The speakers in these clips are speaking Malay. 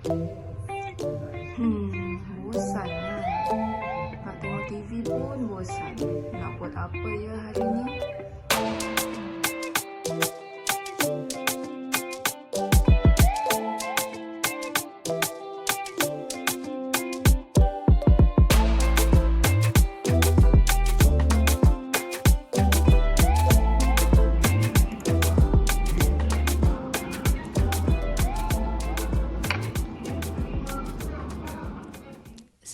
Bosan kan? Nak tengok TV pun bosan. Nak buat apa ya hari ni?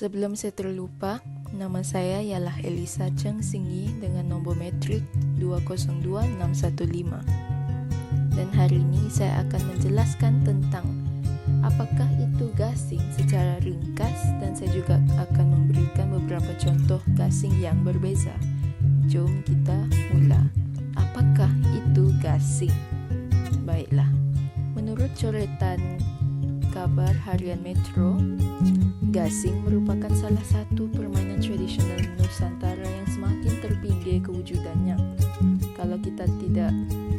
Sebelum saya terlupa, nama saya ialah Elisa Cheng Singyi dengan nombor metrik 202615. Dan hari ini saya akan menjelaskan tentang apakah itu gasing secara ringkas, dan saya juga akan memberikan beberapa contoh gasing yang berbeza. Jom kita mula. Apakah itu gasing? Baiklah, menurut coretan kabar harian Metro, gasing merupakan salah satu permainan tradisional Nusantara yang semakin terpinggir kewujudannya. Kalau kita tidak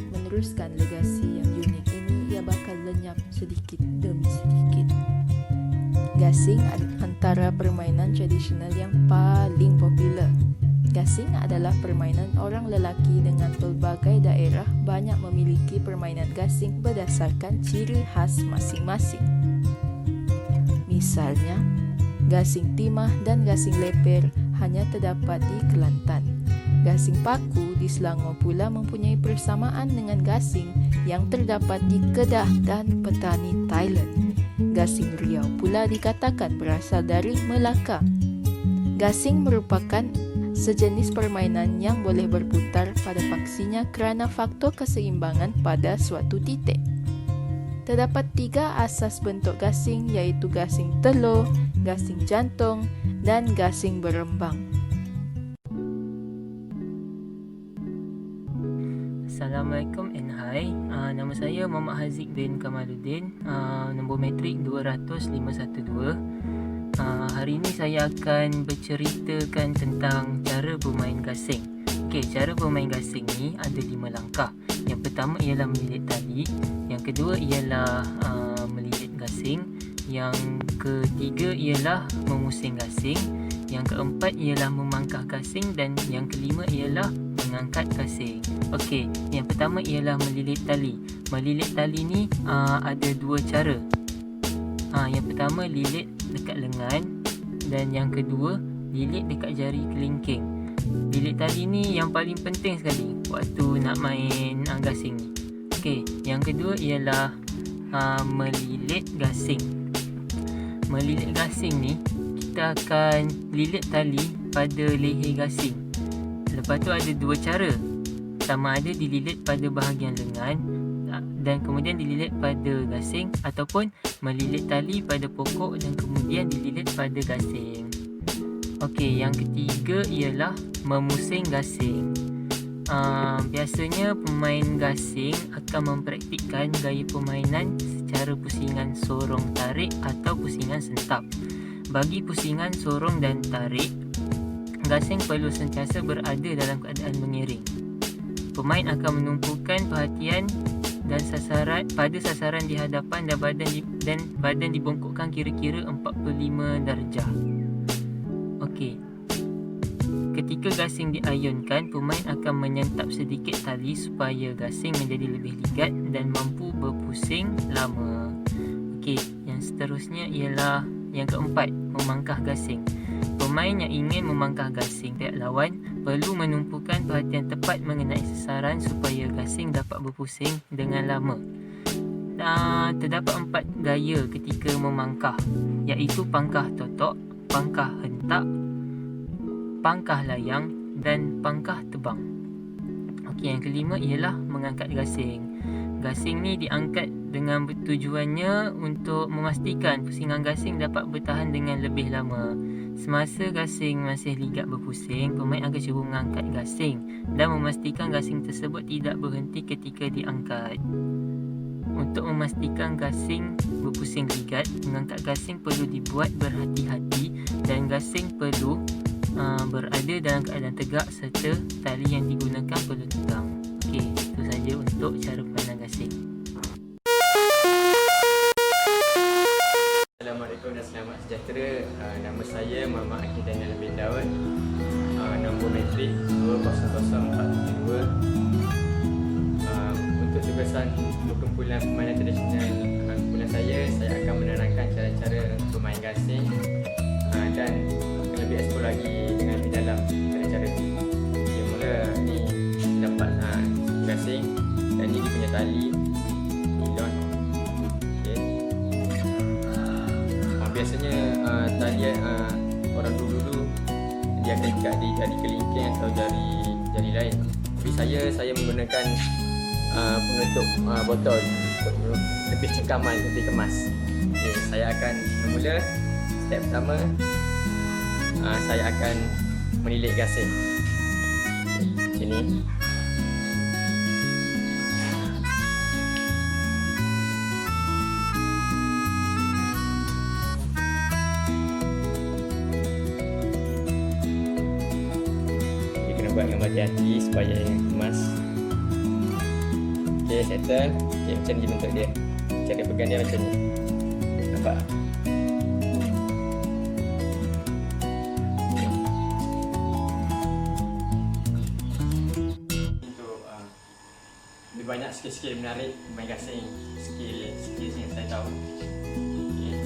meneruskan legasi yang unik ini, ia bakal lenyap sedikit demi sedikit. Gasing antara permainan tradisional yang paling popular. Gasing adalah permainan orang lelaki dengan pelbagai daerah banyak memiliki permainan gasing berdasarkan ciri khas masing-masing. Misalnya, gasing timah dan gasing leper hanya terdapat di Kelantan. Gasing paku di Selangor pula mempunyai persamaan dengan gasing yang terdapat di Kedah dan Petani, Thailand. Gasing Riau pula dikatakan berasal dari Melaka. Gasing merupakan sejenis permainan yang boleh berputar pada paksinya kerana faktor keseimbangan pada suatu titik. Terdapat 3 asas bentuk gasing, iaitu gasing telur, gasing jantung dan gasing berembang. Assalamualaikum and hi. Nama saya Muhammad Haziq bin Kamaluddin, nombor metrik 200512. Hari ini saya akan berceritakan tentang cara bermain gasing. Okey, cara bermain gasing ni ada 5 langkah. Yang pertama ialah melilit tali, yang kedua ialah melilit gasing, yang ketiga ialah memusing gasing, yang keempat ialah memangkah gasing, dan yang kelima ialah mengangkat gasing. Okey, yang pertama ialah melilit tali. Melilit tali ni ada 2 cara. Yang pertama lilit dekat lengan, dan yang kedua lilit dekat jari kelingking. Lilit tali ni yang paling penting sekali waktu nak main gasing ni. Okey, yang kedua ialah melilit gasing. Melilit gasing ni, kita akan lilit tali pada leher gasing. Lepas tu ada 2 cara. Sama ada dililit pada bahagian lengan dan kemudian dililit pada gasing, ataupun melilit tali pada pokok dan kemudian dililit pada gasing. Okey, yang ketiga ialah memusing gasing. Biasanya pemain gasing akan mempraktikkan gaya permainan secara pusingan sorong tarik atau pusingan sentap. Bagi pusingan sorong dan tarik, gasing perlu sentiasa berada dalam keadaan mengiring. Pemain akan menumpukan perhatian dan pada sasaran di hadapan, dan badan dibongkokkan kira-kira 45 darjah. Okey. Ketika gasing diayunkan, pemain akan menyentap sedikit tali supaya gasing menjadi lebih ligat dan mampu berpusing lama. Okey, yang seterusnya ialah yang keempat, memangkah gasing. Pemain yang ingin memangkah gasing pihak lawan perlu menumpukan perhatian tepat mengenai sasaran supaya gasing dapat berpusing dengan lama. Terdapat 4 gaya ketika memangkah, iaitu pangkah totok, pangkah hentak, pangkah layang dan pangkah tebang. Okey, yang kelima ialah mengangkat gasing. Gasing ni diangkat dengan tujuannya untuk memastikan pusingan gasing dapat bertahan dengan lebih lama. Semasa gasing masih ligat berpusing, pemain akan cuba mengangkat gasing dan memastikan gasing tersebut tidak berhenti ketika diangkat. Untuk memastikan gasing berpusing ligat, mengangkat gasing perlu dibuat berhati-hati dan gasing perlu berada dalam keadaan tegak serta tali yang digunakan perlu tegang. Okey, itu saja untuk cara pandang gasing. sejahtera. Nama saya Muhammad Akid Daniel bin Daud. Nombor metrik 200472. Untuk tugasan perkumpulan permainan tradisional kumpulan saya akan menerangkan cara-cara bermain gasing dan lebih eksplor lagi dengan lebih dalam cara-cara tu. Okay, mula ni dapat gasing dan ni dia punya tali nilon. Okay. Biasanya tali orang dulu dia akan ikat di jari kelingking atau jari lain. Tapi saya menggunakan penutup botol untuk lebih cengkaman, lebih kemas. Okay, saya akan bermula. Step pertama, saya akan menilik gasing. Okay, macam ni. Dia kena buat dengan hati-hati supaya kemas. Okay, settle. Okay, macam ni bentuk dia. Cara pegang dia macam ni. Nampak? Untuk lebih banyak skill-skill menarik main gasing, skill yang saya tahu. Okay.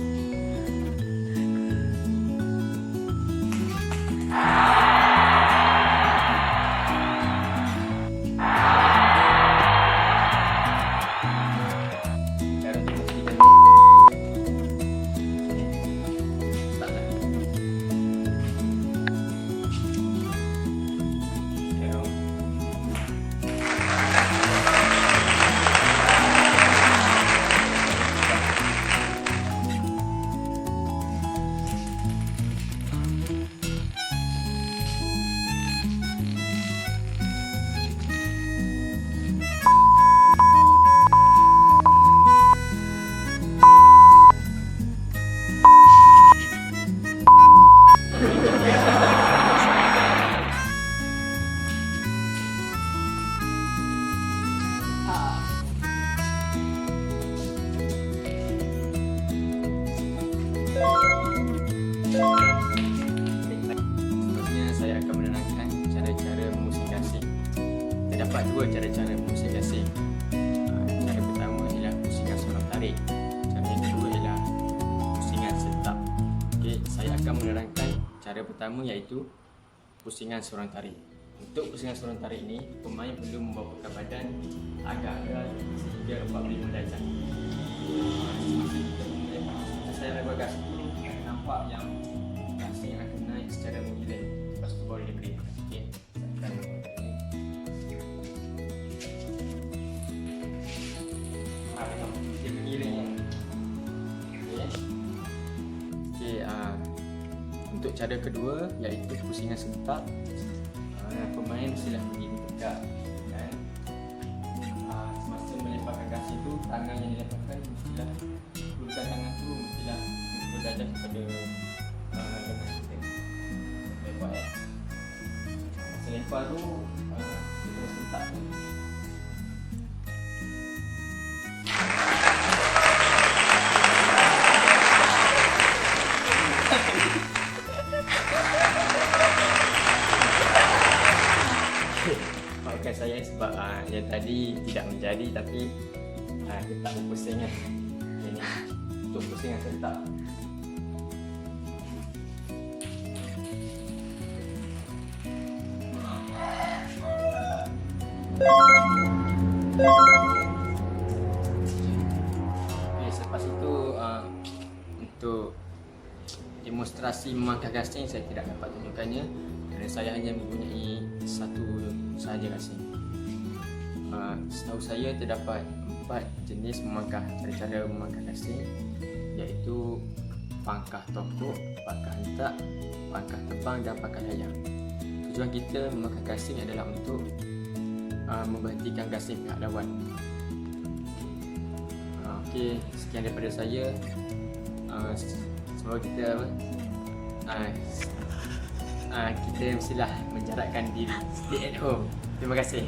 Seterusnya saya akan menerangkan cara-cara memusing gasing. Terdapat dua cara-cara memusing gasing. Cara pertama ialah pusingan sorong tarik. Cara yang kedua ialah pusingan setap. Okey, saya akan menerangkan cara pertama iaitu pusingan sorong tarik. Untuk pusingan sorong tarik ini, pemain perlu membawakan badan agak-agak sehingga 45 darjah. Saya lebar gasing dulu, nampak yang gasing akan naik secara mengiring. Lepas tu baru dia beri. Okey, saya akan dia mengiring. Okey, untuk cara kedua iaitu pusingan serentak. Pemain mestilah berdiri tegak kan. Semasa melemparkan gasing tu, tangan yang dilemparkan mestilah kedudukan tangan tu mestilah 90 darjah kepada lengan kita. Lempar masa lempar tu kita kena sentak tu. Maafkan saya sebab yang tadi tidak menjadi, tapi kita tak berpusing kan. Ini untuk pusingan serentak. Okay, selepas itu untuk demonstrasi memangkas gasing saya tidak dapat tunjukkannya kerana saya hanya mempunyai satu sahaja gasing. Setahu saya terdapat 4 jenis memangkas, cara-cara memangkas gasing, iaitu pangkah tokok, pangkah hentak, pangkah tebang dan pangkah layang. Tujuan kita memangkas gasing adalah untuk memberhentikan gasing pihak lawan. Okey, sekian daripada saya. Semoga kita kita mestilah menjarakkan diri, stay at home. Terima kasih.